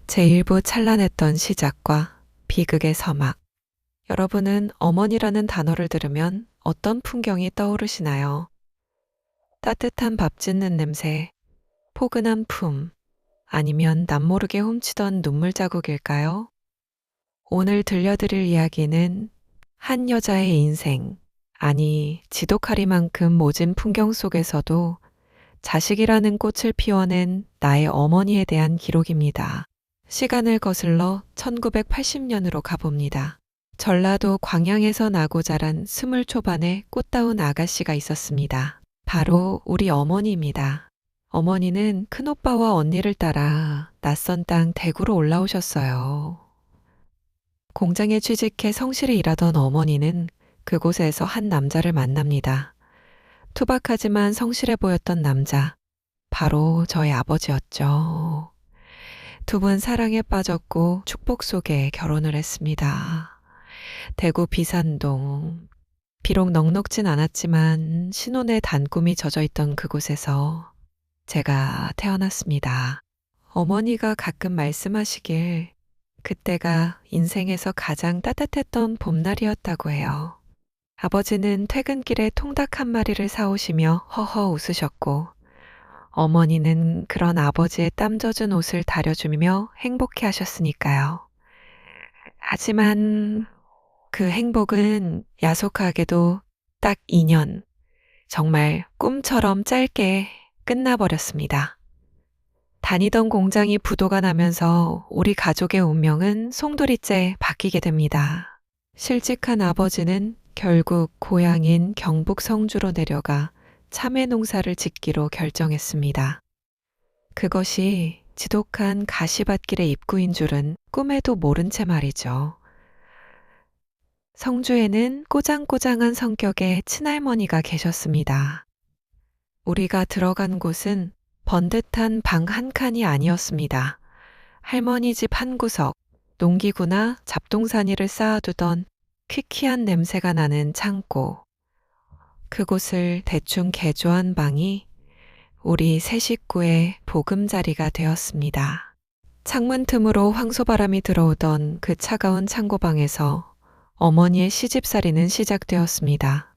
제1부 찬란했던 시작과 비극의 서막. 여러분은 어머니라는 단어를 들으면 어떤 풍경이 떠오르시나요? 따뜻한 밥 짓는 냄새, 포근한 품, 아니면 남모르게 훔치던 눈물 자국일까요? 오늘 들려드릴 이야기는 한 여자의 인생, 아니 지독하리만큼 모진 풍경 속에서도 자식이라는 꽃을 피워낸 나의 어머니에 대한 기록입니다. 시간을 거슬러 1980년으로 가봅니다. 전라도 광양에서 나고 자란 20 초반의 꽃다운 아가씨가 있었습니다. 바로 우리 어머니입니다. 어머니는 큰오빠와 언니를 따라 낯선 땅 대구로 올라오셨어요. 공장에 취직해 성실히 일하던 어머니는 그곳에서 한 남자를 만납니다. 투박하지만 성실해 보였던 남자, 바로 저의 아버지였죠. 두 분 사랑에 빠졌고 축복 속에 결혼을 했습니다. 대구 비산동. 비록 넉넉진 않았지만 신혼의 단꿈이 젖어있던 그곳에서 제가 태어났습니다. 어머니가 가끔 말씀하시길 그때가 인생에서 가장 따뜻했던 봄날이었다고 해요. 아버지는 퇴근길에 통닭 한 마리를 사오시며 허허 웃으셨고 어머니는 그런 아버지의 땀 젖은 옷을 다려주며 행복해 하셨으니까요. 하지만 그 행복은 야속하게도 딱 2년, 정말 꿈처럼 짧게 끝나버렸습니다. 다니던 공장이 부도가 나면서 우리 가족의 운명은 송두리째 바뀌게 됩니다. 실직한 아버지는 결국 고향인 경북 성주로 내려가 참외 농사를 짓기로 결정했습니다. 그것이 지독한 가시밭길의 입구인 줄은 꿈에도 모른 채 말이죠. 성주에는 꼬장꼬장한 성격의 친할머니가 계셨습니다. 우리가 들어간 곳은 번듯한 방 한 칸이 아니었습니다. 할머니 집 한 구석, 농기구나 잡동사니를 쌓아두던 퀴퀴한 냄새가 나는 창고. 그곳을 대충 개조한 방이 우리 세 식구의 보금자리가 되었습니다. 창문 틈으로 황소바람이 들어오던 그 차가운 창고방에서 어머니의 시집살이는 시작되었습니다.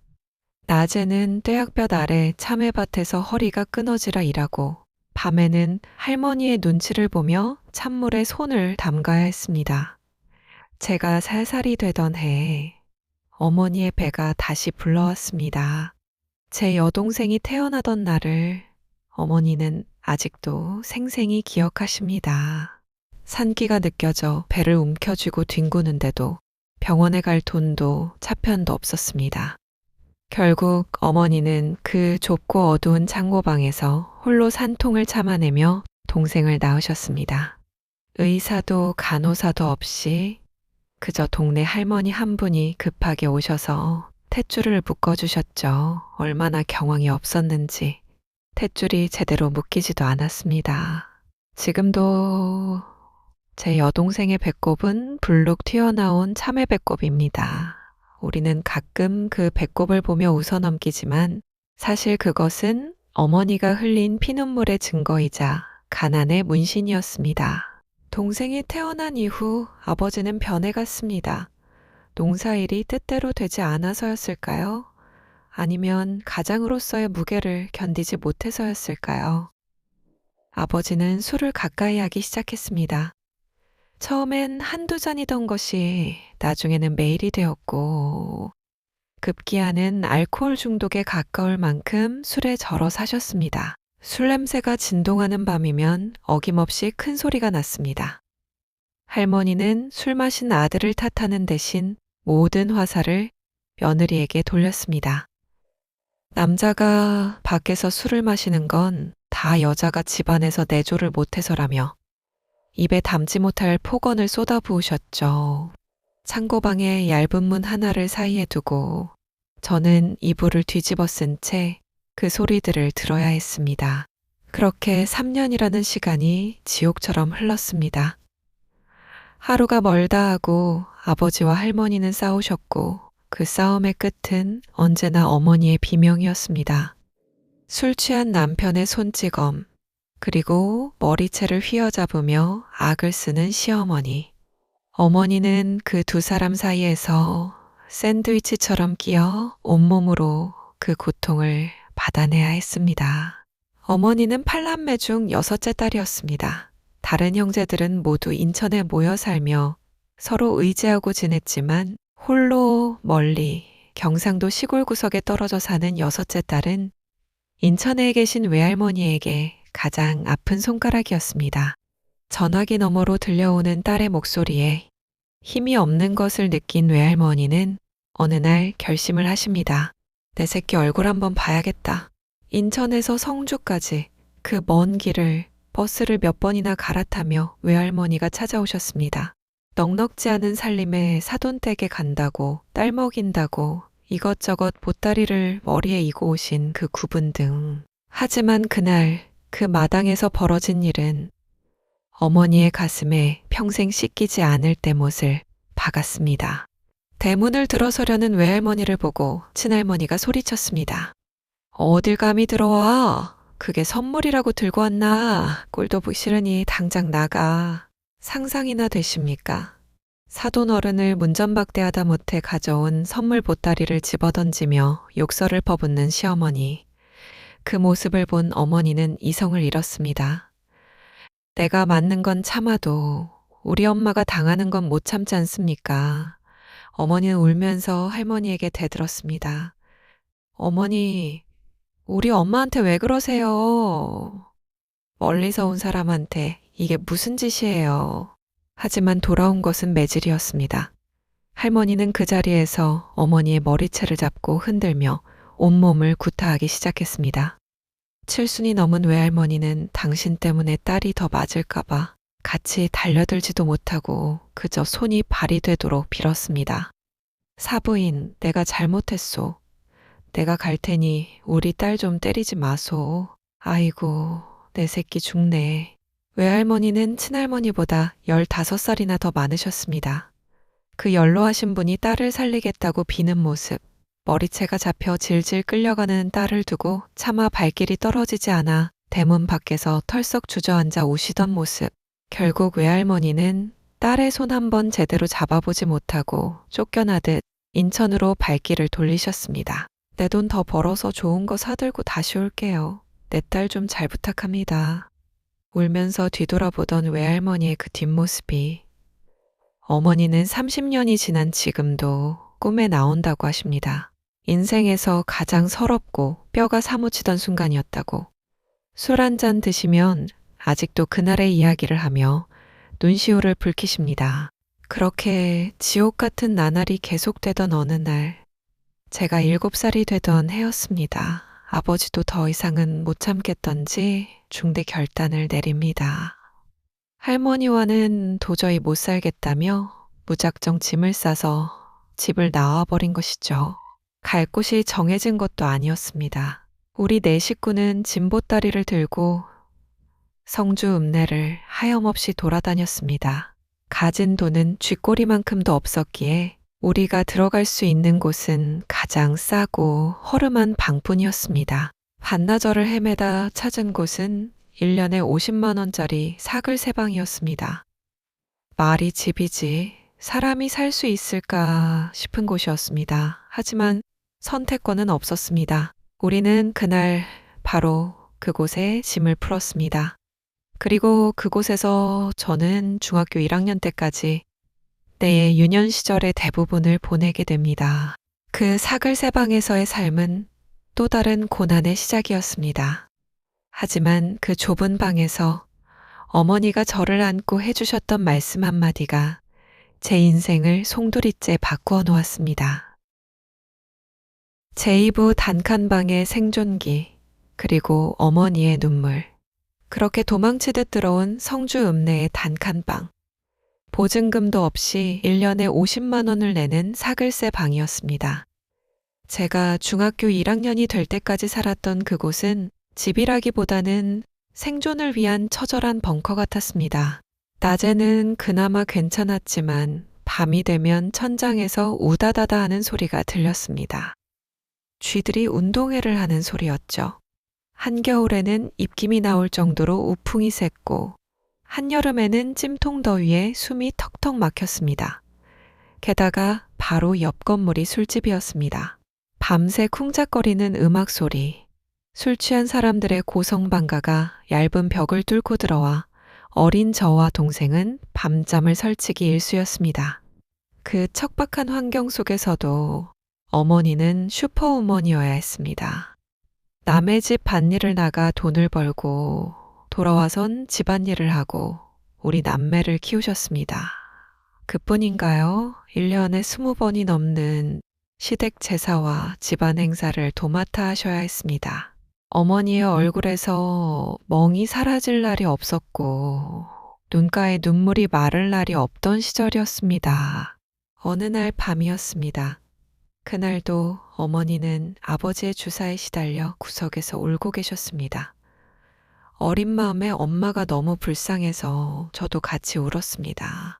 낮에는 떼약볕 아래 참외밭에서 허리가 끊어지라 일하고 밤에는 할머니의 눈치를 보며 찬물에 손을 담가야 했습니다. 제가 살살이 되던 해에 어머니의 배가 다시 불러왔습니다. 제 여동생이 태어나던 날을 어머니는 아직도 생생히 기억하십니다. 산기가 느껴져 배를 움켜쥐고 뒹구는데도 병원에 갈 돈도 차편도 없었습니다. 결국 어머니는 그 좁고 어두운 창고방에서 홀로 산통을 참아내며 동생을 낳으셨습니다. 의사도 간호사도 없이 그저 동네 할머니 한 분이 급하게 오셔서 탯줄을 묶어주셨죠. 얼마나 경황이 없었는지 탯줄이 제대로 묶이지도 않았습니다. 지금도 제 여동생의 배꼽은 불룩 튀어나온 참외 배꼽입니다. 우리는 가끔 그 배꼽을 보며 웃어넘기지만 사실 그것은 어머니가 흘린 피눈물의 증거이자 가난의 문신이었습니다. 동생이 태어난 이후 아버지는 변해갔습니다. 농사일이 뜻대로 되지 않아서였을까요? 아니면 가장으로서의 무게를 견디지 못해서였을까요? 아버지는 술을 가까이 하기 시작했습니다. 처음엔 한두 잔이던 것이 나중에는 매일이 되었고 급기야는 알코올 중독에 가까울 만큼 술에 절어 사셨습니다. 술 냄새가 진동하는 밤이면 어김없이 큰 소리가 났습니다. 할머니는 술 마신 아들을 탓하는 대신 모든 화살을 며느리에게 돌렸습니다. 남자가 밖에서 술을 마시는 건 다 여자가 집안에서 내조를 못해서라며 입에 담지 못할 폭언을 쏟아부으셨죠. 창고방에 얇은 문 하나를 사이에 두고 저는 이불을 뒤집어 쓴 채 그 소리들을 들어야 했습니다. 그렇게 3년이라는 시간이 지옥처럼 흘렀습니다. 하루가 멀다 하고 아버지와 할머니는 싸우셨고 그 싸움의 끝은 언제나 어머니의 비명이었습니다. 술 취한 남편의 손찌검, 그리고 머리채를 휘어잡으며 악을 쓰는 시어머니. 어머니는 그 두 사람 사이에서 샌드위치처럼 끼어 온몸으로 그 고통을 받아내야 했습니다. 어머니는 8남매 중 여섯째 딸이었습니다. 다른 형제들은 모두 인천에 모여 살며 서로 의지하고 지냈지만 홀로 멀리 경상도 시골 구석에 떨어져 사는 여섯째 딸은 인천에 계신 외할머니에게 가장 아픈 손가락이었습니다. 전화기 너머로 들려오는 딸의 목소리에 힘이 없는 것을 느낀 외할머니는 어느 날 결심을 하십니다. 내 새끼 얼굴 한번 봐야겠다. 인천에서 성주까지 그 먼 길을 버스를 몇 번이나 갈아타며 외할머니가 찾아오셨습니다. 넉넉지 않은 살림에 사돈댁에 간다고 딸 먹인다고 이것저것 보따리를 머리에 이고 오신 그 구분 등. 하지만 그날 그 마당에서 벌어진 일은 어머니의 가슴에 평생 씻기지 않을 대못을 박았습니다. 대문을 들어서려는 외할머니를 보고 친할머니가 소리쳤습니다. 어딜 감히 들어와? 그게 선물이라고 들고 왔나? 꼴도 보기 싫으니 당장 나가. 상상이나 되십니까? 사돈 어른을 문전박대하다 못해 가져온 선물 보따리를 집어던지며 욕설을 퍼붓는 시어머니. 그 모습을 본 어머니는 이성을 잃었습니다. 내가 맞는 건 참아도 우리 엄마가 당하는 건 못 참지 않습니까? 어머니는 울면서 할머니에게 대들었습니다. 어머니, 우리 엄마한테 왜 그러세요? 멀리서 온 사람한테 이게 무슨 짓이에요? 하지만 돌아온 것은 매질이었습니다. 할머니는 그 자리에서 어머니의 머리채를 잡고 흔들며 온몸을 구타하기 시작했습니다. 칠순이 넘은 외할머니는 당신 때문에 딸이 더 맞을까봐 같이 달려들지도 못하고 그저 손이 발이 되도록 빌었습니다. 사부인, 내가 잘못했소. 내가 갈 테니 우리 딸 좀 때리지 마소. 아이고, 내 새끼 죽네. 외할머니는 친할머니보다 15살이나 더 많으셨습니다. 그 연로하신 분이 딸을 살리겠다고 비는 모습, 머리채가 잡혀 질질 끌려가는 딸을 두고 차마 발길이 떨어지지 않아 대문 밖에서 털썩 주저앉아 우시던 모습, 결국 외할머니는 딸의 손 한 번 제대로 잡아보지 못하고 쫓겨나듯 인천으로 발길을 돌리셨습니다. 내 돈 더 벌어서 좋은 거 사들고 다시 올게요. 내 딸 좀 잘 부탁합니다. 울면서 뒤돌아보던 외할머니의 그 뒷모습이 어머니는 30년이 지난 지금도 꿈에 나온다고 하십니다. 인생에서 가장 서럽고 뼈가 사무치던 순간이었다고. 술 한 잔 드시면 아직도 그날의 이야기를 하며 눈시울을 붉히십니다. 그렇게 지옥 같은 나날이 계속되던 어느 날, 제가 7살이 되던 해였습니다. 아버지도 더 이상은 못 참겠던지 중대 결단을 내립니다. 할머니와는 도저히 못 살겠다며 무작정 짐을 싸서 집을 나와버린 것이죠. 갈 곳이 정해진 것도 아니었습니다. 우리 네 식구는 짐보따리를 들고 성주 읍내를 하염없이 돌아다녔습니다. 가진 돈은 쥐꼬리만큼도 없었기에 우리가 들어갈 수 있는 곳은 가장 싸고 허름한 방뿐이었습니다. 반나절을 헤매다 찾은 곳은 1년에 50만 원짜리 사글 세 방이었습니다. 말이 집이지 사람이 살 수 있을까 싶은 곳이었습니다. 하지만 선택권은 없었습니다. 우리는 그날 바로 그곳에 짐을 풀었습니다. 그리고 그곳에서 저는 중학교 1학년 때까지 때의 유년 시절의 대부분을 보내게 됩니다. 그 사글세방에서의 삶은 또 다른 고난의 시작이었습니다. 하지만 그 좁은 방에서 어머니가 저를 안고 해주셨던 말씀 한마디가 제 인생을 송두리째 바꾸어 놓았습니다. 제2부 단칸방의 생존기, 그리고 어머니의 눈물. 그렇게 도망치듯 들어온 성주 읍내의 단칸방. 보증금도 없이 1년에 50만 원을 내는 사글세 방이었습니다. 제가 중학교 1학년이 될 때까지 살았던 그곳은 집이라기보다는 생존을 위한 처절한 벙커 같았습니다. 낮에는 그나마 괜찮았지만 밤이 되면 천장에서 우다다다 하는 소리가 들렸습니다. 쥐들이 운동회를 하는 소리였죠. 한겨울에는 입김이 나올 정도로 우풍이 셌고 한여름에는 찜통더위에 숨이 턱턱 막혔습니다. 게다가 바로 옆 건물이 술집이었습니다. 밤새 쿵짝거리는 음악 소리, 술 취한 사람들의 고성방가가 얇은 벽을 뚫고 들어와 어린 저와 동생은 밤잠을 설치기 일쑤였습니다. 그 척박한 환경 속에서도 어머니는 슈퍼우먼이어야 했습니다. 남의 집 밭일을 나가 돈을 벌고 돌아와선 집안일을 하고 우리 남매를 키우셨습니다. 그뿐인가요? 1년에 20번이 넘는 시댁 제사와 집안 행사를 도맡아 하셔야 했습니다. 어머니의 얼굴에서 멍이 사라질 날이 없었고 눈가에 눈물이 마를 날이 없던 시절이었습니다. 어느 날 밤이었습니다. 그날도 어머니는 아버지의 주사에 시달려 구석에서 울고 계셨습니다. 어린 마음에 엄마가 너무 불쌍해서 저도 같이 울었습니다.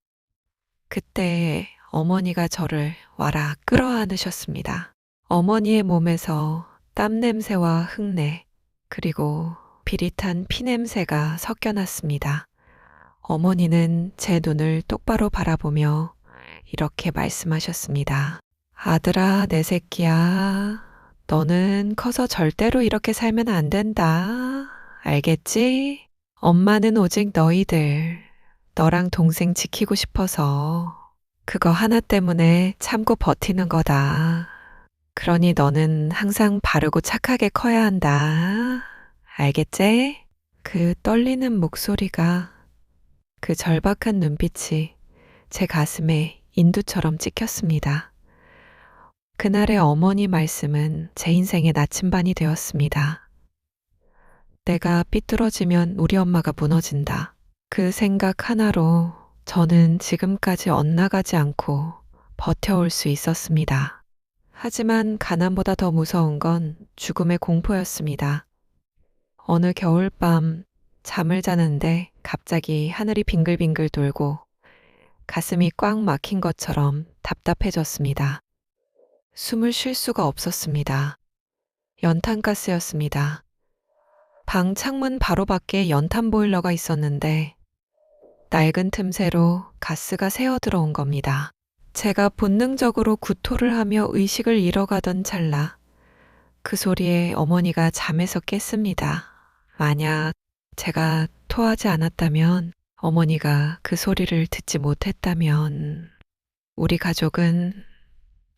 그때 어머니가 저를 와라 끌어안으셨습니다. 어머니의 몸에서 땀 냄새와 흙내 그리고 비릿한 피 냄새가 섞여 났습니다. 어머니는 제 눈을 똑바로 바라보며 이렇게 말씀하셨습니다. 아들아, 내 새끼야. 너는 커서 절대로 이렇게 살면 안 된다. 알겠지? 엄마는 오직 너랑 동생 지키고 싶어서 그거 하나 때문에 참고 버티는 거다. 그러니 너는 항상 바르고 착하게 커야 한다. 알겠지? 그 떨리는 목소리가, 그 절박한 눈빛이 제 가슴에 인두처럼 찍혔습니다. 그날의 어머니 말씀은 제 인생의 나침반이 되었습니다. 내가 삐뚤어지면 우리 엄마가 무너진다. 그 생각 하나로 저는 지금까지 엇나가지 않고 버텨올 수 있었습니다. 하지만 가난보다 더 무서운 건 죽음의 공포였습니다. 어느 겨울밤 잠을 자는데 갑자기 하늘이 빙글빙글 돌고 가슴이 꽉 막힌 것처럼 답답해졌습니다. 숨을 쉴 수가 없었습니다. 연탄가스였습니다. 방 창문 바로 밖에 연탄 보일러가 있었는데 낡은 틈새로 가스가 새어 들어온 겁니다. 제가 본능적으로 구토를 하며 의식을 잃어가던 찰나 그 소리에 어머니가 잠에서 깼습니다. 만약 제가 토하지 않았다면, 어머니가 그 소리를 듣지 못했다면 우리 가족은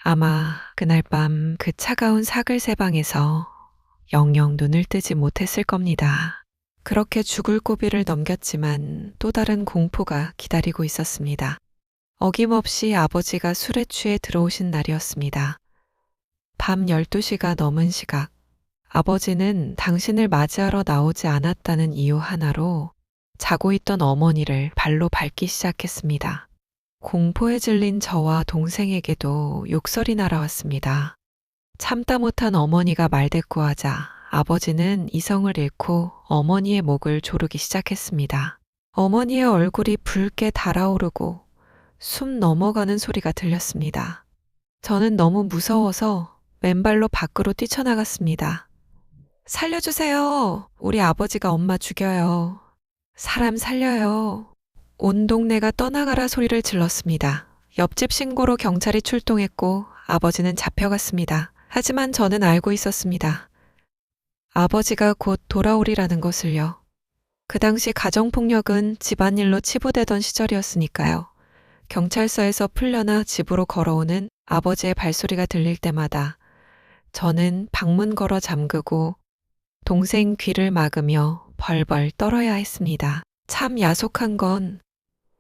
아마 그날 밤 그 차가운 사글세 방에서 영영 눈을 뜨지 못했을 겁니다. 그렇게 죽을 고비를 넘겼지만 또 다른 공포가 기다리고 있었습니다. 어김없이 아버지가 술에 취해 들어오신 날이었습니다. 밤 12시가 넘은 시각, 아버지는 당신을 맞이하러 나오지 않았다는 이유 하나로 자고 있던 어머니를 발로 밟기 시작했습니다. 공포에 질린 저와 동생에게도 욕설이 날아왔습니다. 참다 못한 어머니가 말대꾸하자 아버지는 이성을 잃고 어머니의 목을 조르기 시작했습니다. 어머니의 얼굴이 붉게 달아오르고 숨 넘어가는 소리가 들렸습니다. 저는 너무 무서워서 맨발로 밖으로 뛰쳐나갔습니다. 살려주세요. 우리 아버지가 엄마 죽여요. 사람 살려요. 온 동네가 떠나가라 소리를 질렀습니다. 옆집 신고로 경찰이 출동했고 아버지는 잡혀갔습니다. 하지만 저는 알고 있었습니다. 아버지가 곧 돌아오리라는 것을요. 그 당시 가정폭력은 집안일로 치부되던 시절이었으니까요. 경찰서에서 풀려나 집으로 걸어오는 아버지의 발소리가 들릴 때마다 저는 방문 걸어 잠그고 동생 귀를 막으며 벌벌 떨어야 했습니다. 참 야속한 건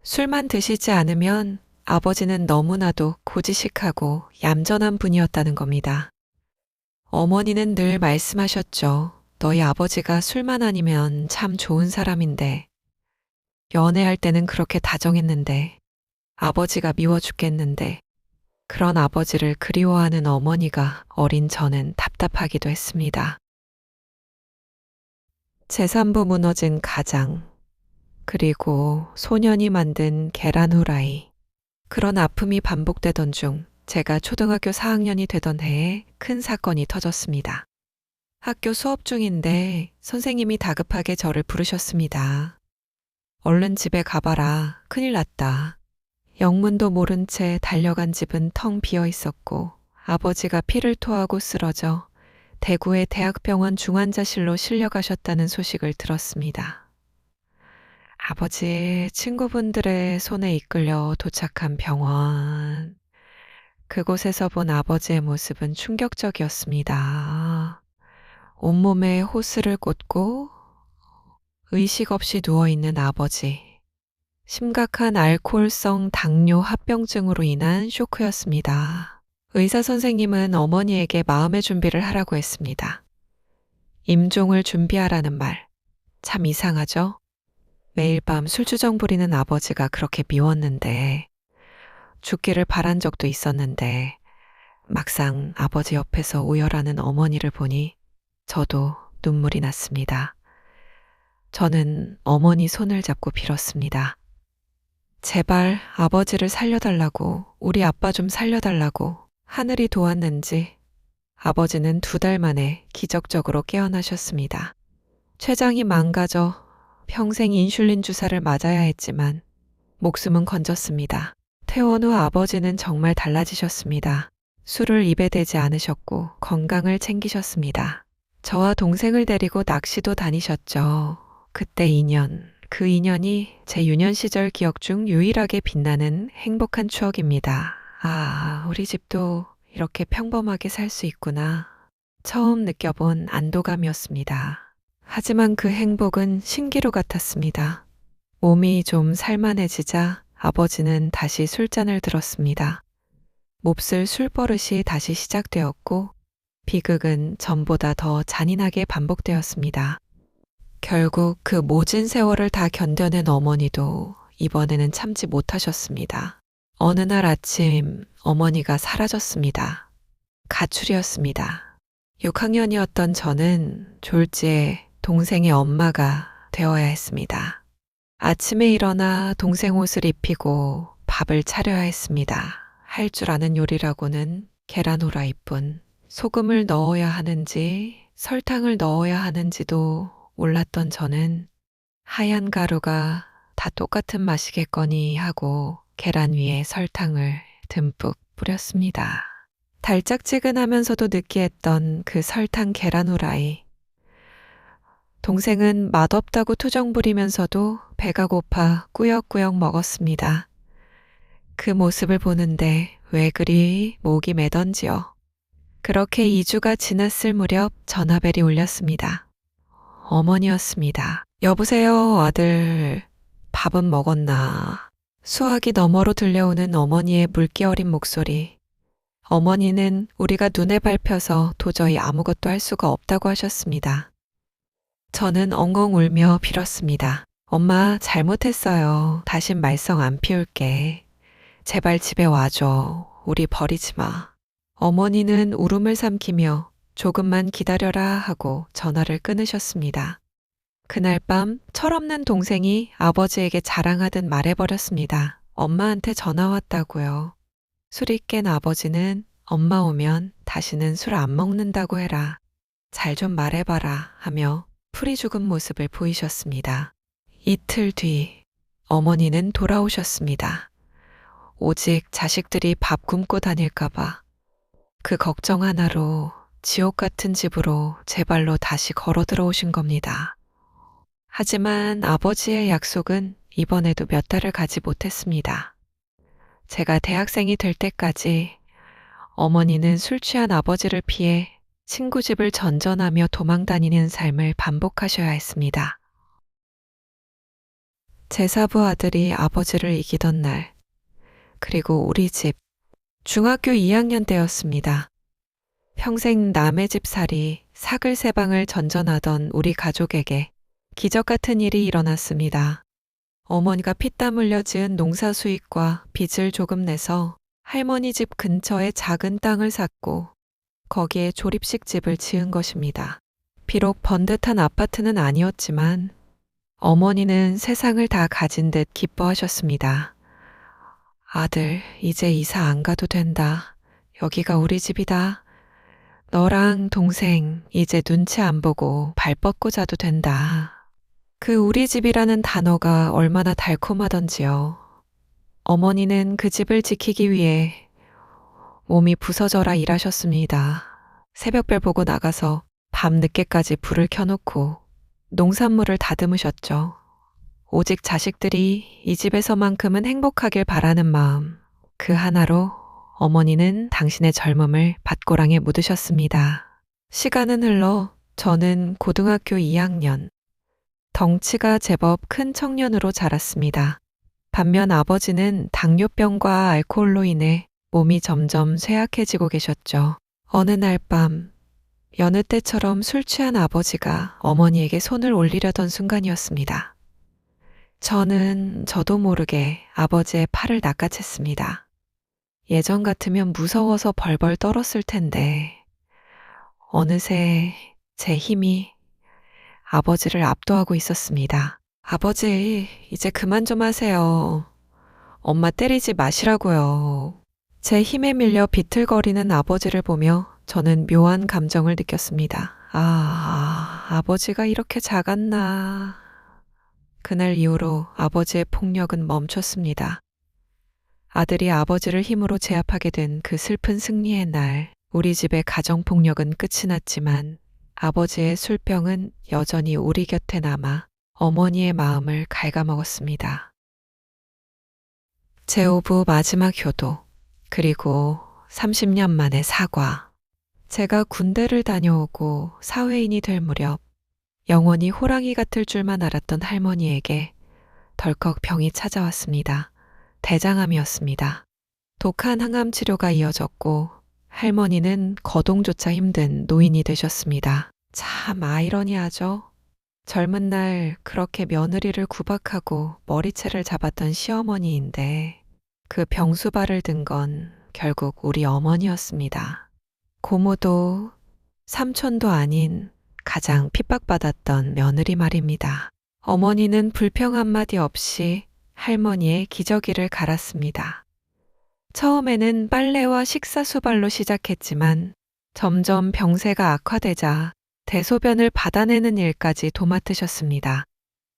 술만 드시지 않으면 아버지는 너무나도 고지식하고 얌전한 분이었다는 겁니다. 어머니는 늘 말씀하셨죠. 너희 아버지가 술만 아니면 참 좋은 사람인데, 연애할 때는 그렇게 다정했는데, 아버지가 미워 죽겠는데, 그런 아버지를 그리워하는 어머니가 어린 저는 답답하기도 했습니다. 제3부 무너진 가장, 그리고 소년이 만든 계란 후라이. 그런 아픔이 반복되던 중 제가 초등학교 4학년이 되던 해에 큰 사건이 터졌습니다. 학교 수업 중인데 선생님이 다급하게 저를 부르셨습니다. 얼른 집에 가봐라. 큰일 났다. 영문도 모른 채 달려간 집은 텅 비어 있었고 아버지가 피를 토하고 쓰러져 대구의 대학병원 중환자실로 실려가셨다는 소식을 들었습니다. 아버지 친구분들의 손에 이끌려 도착한 병원. 그곳에서 본 아버지의 모습은 충격적이었습니다. 온몸에 호스를 꽂고 의식 없이 누워있는 아버지. 심각한 알코올성 당뇨 합병증으로 인한 쇼크였습니다. 의사 선생님은 어머니에게 마음의 준비를 하라고 했습니다. 임종을 준비하라는 말. 참 이상하죠? 매일 밤 술주정 부리는 아버지가 그렇게 미웠는데, 죽기를 바란 적도 있었는데, 막상 아버지 옆에서 오열하는 어머니를 보니 저도 눈물이 났습니다. 저는 어머니 손을 잡고 빌었습니다. 제발 아버지를 살려달라고, 우리 아빠 좀 살려달라고 하늘이 도왔는지 아버지는 2달 만에 기적적으로 깨어나셨습니다. 췌장이 망가져 평생 인슐린 주사를 맞아야 했지만 목숨은 건졌습니다. 퇴원 후 아버지는 정말 달라지셨습니다. 술을 입에 대지 않으셨고 건강을 챙기셨습니다. 저와 동생을 데리고 낚시도 다니셨죠. 그때 인연, 그 인연이 제 유년 시절 기억 중 유일하게 빛나는 행복한 추억입니다. 아, 우리 집도 이렇게 평범하게 살 수 있구나. 처음 느껴본 안도감이었습니다. 하지만 그 행복은 신기루 같았습니다. 몸이 좀 살만해지자 아버지는 다시 술잔을 들었습니다. 몹쓸 술버릇이 다시 시작되었고 비극은 전보다 더 잔인하게 반복되었습니다. 결국 그 모진 세월을 다 견뎌낸 어머니도 이번에는 참지 못하셨습니다. 어느 날 아침 어머니가 사라졌습니다. 가출이었습니다. 6학년이었던 저는 졸지에 동생의 엄마가 되어야 했습니다. 아침에 일어나 동생 옷을 입히고 밥을 차려야 했습니다. 할 줄 아는 요리라고는 계란 후라이뿐. 소금을 넣어야 하는지 설탕을 넣어야 하는지도 몰랐던 저는 하얀 가루가 다 똑같은 맛이겠거니 하고 계란 위에 설탕을 듬뿍 뿌렸습니다. 달짝지근하면서도 느끼했던 그 설탕 계란 후라이. 동생은 맛없다고 투정 부리면서도 배가 고파 꾸역꾸역 먹었습니다. 그 모습을 보는데 왜 그리 목이 매던지요. 그렇게 2주가 지났을 무렵 전화벨이 울렸습니다. 어머니였습니다. 여보세요, 아들. 밥은 먹었나? 수화기 너머로 들려오는 어머니의 물기 어린 목소리. 어머니는 우리가 눈에 밟혀서 도저히 아무것도 할 수가 없다고 하셨습니다. 저는 엉엉 울며 빌었습니다. 엄마, 잘못했어요. 다신 말썽 안 피울게. 제발 집에 와줘. 우리 버리지 마. 어머니는 울음을 삼키며 조금만 기다려라 하고 전화를 끊으셨습니다. 그날 밤 철없는 동생이 아버지에게 자랑하듯 말해버렸습니다. 엄마한테 전화 왔다고요. 술이 깬 아버지는 엄마 오면 다시는 술 안 먹는다고 해라. 잘 좀 말해봐라 하며 풀이 죽은 모습을 보이셨습니다. 이틀 뒤 어머니는 돌아오셨습니다. 오직 자식들이 밥 굶고 다닐까봐 그 걱정 하나로 지옥 같은 집으로 제 발로 다시 걸어 들어오신 겁니다. 하지만 아버지의 약속은 이번에도 몇 달을 가지 못했습니다. 제가 대학생이 될 때까지 어머니는 술 취한 아버지를 피해 친구 집을 전전하며 도망다니는 삶을 반복하셔야 했습니다. 제사부 아들이 아버지를 이기던 날, 그리고 우리 집, 중학교 2학년 때였습니다. 평생 남의 집 살이 사글세방을 전전하던 우리 가족에게 기적 같은 일이 일어났습니다. 어머니가 피땀 흘려 지은 농사 수익과 빚을 조금 내서 할머니 집 근처에 작은 땅을 샀고 거기에 조립식 집을 지은 것입니다. 비록 번듯한 아파트는 아니었지만 어머니는 세상을 다 가진 듯 기뻐하셨습니다. 아들, 이제 이사 안 가도 된다. 여기가 우리 집이다. 너랑 동생 이제 눈치 안 보고 발 뻗고 자도 된다. 그 우리 집이라는 단어가 얼마나 달콤하던지요. 어머니는 그 집을 지키기 위해 몸이 부서져라 일하셨습니다. 새벽별 보고 나가서 밤 늦게까지 불을 켜놓고 농산물을 다듬으셨죠. 오직 자식들이 이 집에서만큼은 행복하길 바라는 마음, 그 하나로 어머니는 당신의 젊음을 밭고랑에 묻으셨습니다. 시간은 흘러 저는 고등학교 2학년, 덩치가 제법 큰 청년으로 자랐습니다. 반면 아버지는 당뇨병과 알코올로 인해 몸이 점점 쇠약해지고 계셨죠. 어느 날 밤, 여느 때처럼 술 취한 아버지가 어머니에게 손을 올리려던 순간이었습니다. 저는 저도 모르게 아버지의 팔을 낚아챘습니다. 예전 같으면 무서워서 벌벌 떨었을 텐데, 어느새 제 힘이 아버지를 압도하고 있었습니다. 아버지, 이제 그만 좀 하세요. 엄마 때리지 마시라고요. 제 힘에 밀려 비틀거리는 아버지를 보며 저는 묘한 감정을 느꼈습니다. 아버지가 이렇게 작았나. 그날 이후로 아버지의 폭력은 멈췄습니다. 아들이 아버지를 힘으로 제압하게 된 그 슬픈 승리의 날, 우리 집의 가정폭력은 끝이 났지만 아버지의 술병은 여전히 우리 곁에 남아 어머니의 마음을 갉아먹었습니다. 제5부 마지막 효도, 그리고 30년 만의 사과. 제가 군대를 다녀오고 사회인이 될 무렵 영원히 호랑이 같을 줄만 알았던 할머니에게 덜컥 병이 찾아왔습니다. 대장암이었습니다. 독한 항암 치료가 이어졌고 할머니는 거동조차 힘든 노인이 되셨습니다. 참 아이러니하죠? 젊은 날 그렇게 며느리를 구박하고 머리채를 잡았던 시어머니인데 그 병수발을 든 건 결국 우리 어머니였습니다. 고모도 삼촌도 아닌 가장 핍박받았던 며느리 말입니다. 어머니는 불평 한마디 없이 할머니의 기저귀를 갈았습니다. 처음에는 빨래와 식사 수발로 시작했지만 점점 병세가 악화되자 대소변을 받아내는 일까지 도맡으셨습니다.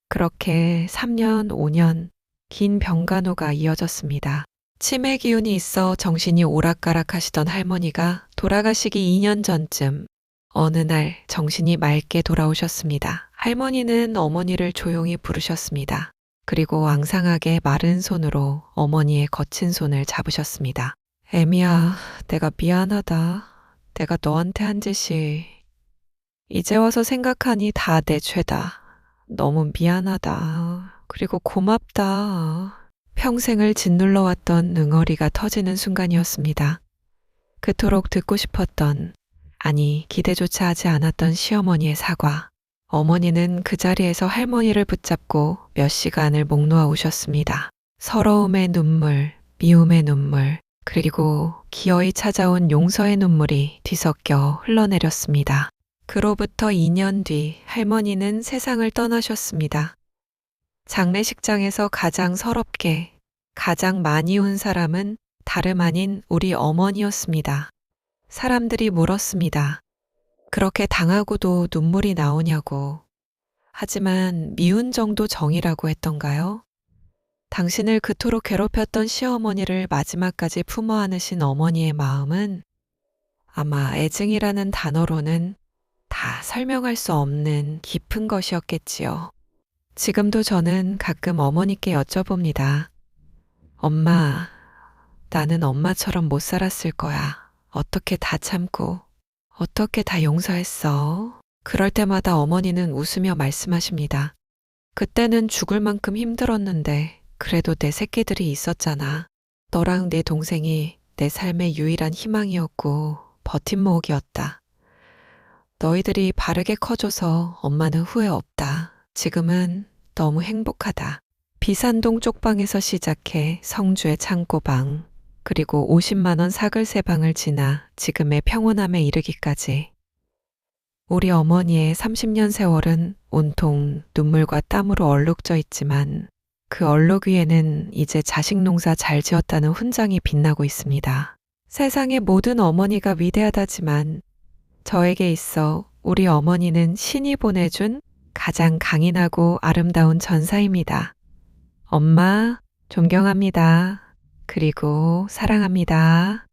그렇게 3년, 5년 긴 병간호가 이어졌습니다. 치매 기운이 있어 정신이 오락가락 하시던 할머니가 돌아가시기 2년 전쯤 어느 날 정신이 맑게 돌아오셨습니다. 할머니는 어머니를 조용히 부르셨습니다. 그리고 앙상하게 마른 손으로 어머니의 거친 손을 잡으셨습니다. 애미야, 내가 미안하다. 내가 너한테 한 짓이 이제 와서 생각하니 다 내 죄다. 너무 미안하다. 그리고 고맙다. 평생을 짓눌러왔던 응어리가 터지는 순간이었습니다. 그토록 듣고 싶었던, 아니 기대조차 하지 않았던 시어머니의 사과. 어머니는 그 자리에서 할머니를 붙잡고 몇 시간을 목 놓아 오셨습니다. 서러움의 눈물, 미움의 눈물, 그리고 기어이 찾아온 용서의 눈물이 뒤섞여 흘러내렸습니다. 그로부터 2년 뒤 할머니는 세상을 떠나셨습니다. 장례식장에서 가장 서럽게, 가장 많이 운 사람은 다름 아닌 우리 어머니였습니다. 사람들이 물었습니다. 그렇게 당하고도 눈물이 나오냐고. 하지만 미운 정도 정이라고 했던가요? 당신을 그토록 괴롭혔던 시어머니를 마지막까지 품어 안으신 어머니의 마음은 아마 애증이라는 단어로는 다 설명할 수 없는 깊은 것이었겠지요. 지금도 저는 가끔 어머니께 여쭤봅니다. 엄마, 나는 엄마처럼 못 살았을 거야. 어떻게 다 참고, 어떻게 다 용서했어? 그럴 때마다 어머니는 웃으며 말씀하십니다. 그때는 죽을 만큼 힘들었는데 그래도 내 새끼들이 있었잖아. 너랑 네 동생이 내 삶의 유일한 희망이었고 버팀목이었다. 너희들이 바르게 커줘서 엄마는 후회 없다. 지금은 너무 행복하다. 비산동 쪽방에서 시작해 성주의 창고방, 그리고 50만 원 사글세 방을 지나 지금의 평온함에 이르기까지. 우리 어머니의 30년 세월은 온통 눈물과 땀으로 얼룩져 있지만 그 얼룩 위에는 이제 자식 농사 잘 지었다는 훈장이 빛나고 있습니다. 세상의 모든 어머니가 위대하다지만 저에게 있어 우리 어머니는 신이 보내준 가장 강인하고 아름다운 전사입니다. 엄마, 존경합니다. 그리고 사랑합니다.